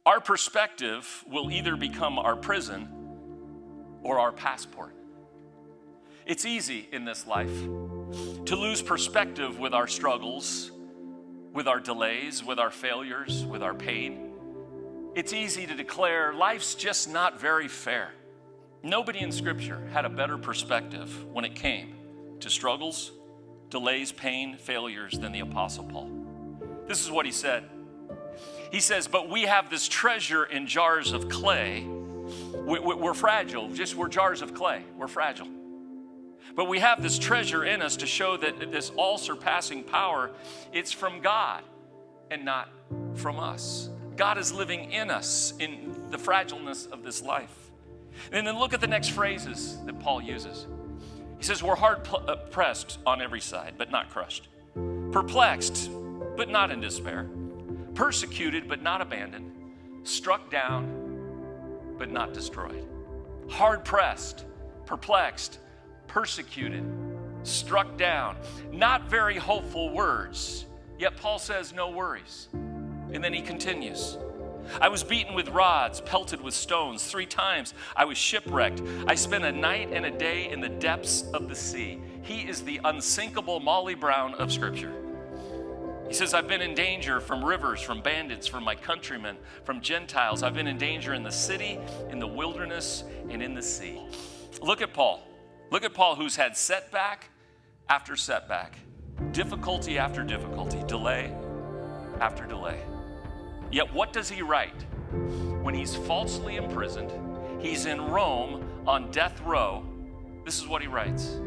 Our perspective will either become our prison or our passport. It's easy in this life to lose perspective with our struggles, with our delays, with our failures, with our pain. It's easy to declare life's just not very fair. Nobody in Scripture had a better perspective when it came to struggles, delays, pain, failures than the Apostle Paul. This is what he said. He says, but we have this treasure in jars of clay. We're fragile, we're jars of clay. We're fragile. But we have this treasure in us to show that this all-surpassing power, it's from God and not from us. God is living in us in the fragileness of this life. And then look at the next phrases that Paul uses. He says, we're hard pressed on every side, but not crushed. Perplexed, but not in despair. Persecuted, but not abandoned. Struck down, but not destroyed. Hard pressed, perplexed, persecuted, struck down. Not very hopeful words. Yet Paul says, no worries. And then he continues. I was beaten with rods, pelted with stones. 3 times I was shipwrecked. I spent a night and a day in the depths of the sea. He is the unsinkable Molly Brown of Scripture. He says, I've been in danger from rivers, from bandits, from my countrymen, from Gentiles. I've been in danger in the city, in the wilderness, and in the sea. Look at Paul. Look at Paul, who's had setback after setback, difficulty after difficulty, delay after delay. Yet what does he write? When he's falsely imprisoned, he's in Rome on death row. This is what he writes.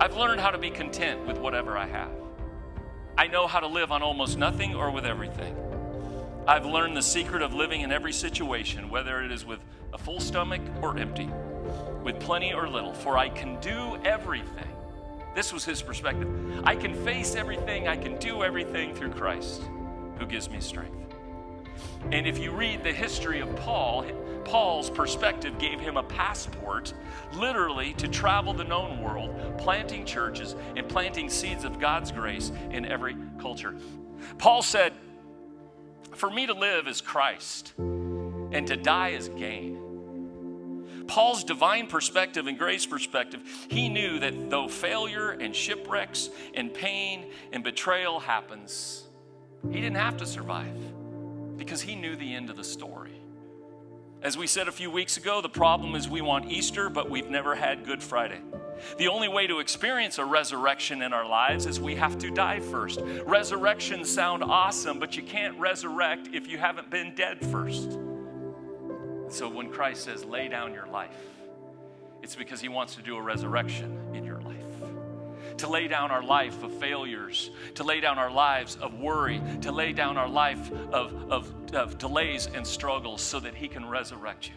I've learned how to be content with whatever I have. I know how to live on almost nothing or with everything. I've learned the secret of living in every situation, whether it is with a full stomach or empty, with plenty or little, for I can do everything. This was his perspective. I can face everything, I can do everything through Christ who gives me strength. And if you read the history of Paul, Paul's perspective gave him a passport, literally, to travel the known world, planting churches and planting seeds of God's grace in every culture. Paul said, for me to live is Christ, and to die is gain. Paul's divine perspective and grace perspective, he knew that though failure and shipwrecks and pain and betrayal happens, he didn't have to survive because he knew the end of the story. As we said a few weeks ago, the problem is we want Easter, but we've never had Good Friday. The only way to experience a resurrection in our lives is we have to die first. Resurrections sound awesome, but you can't resurrect if you haven't been dead first. So when Christ says, lay down your life, it's because he wants to do a resurrection in your life. To lay down our life of failures, to lay down our lives of worry, to lay down our life of delays and struggles so that he can resurrect you.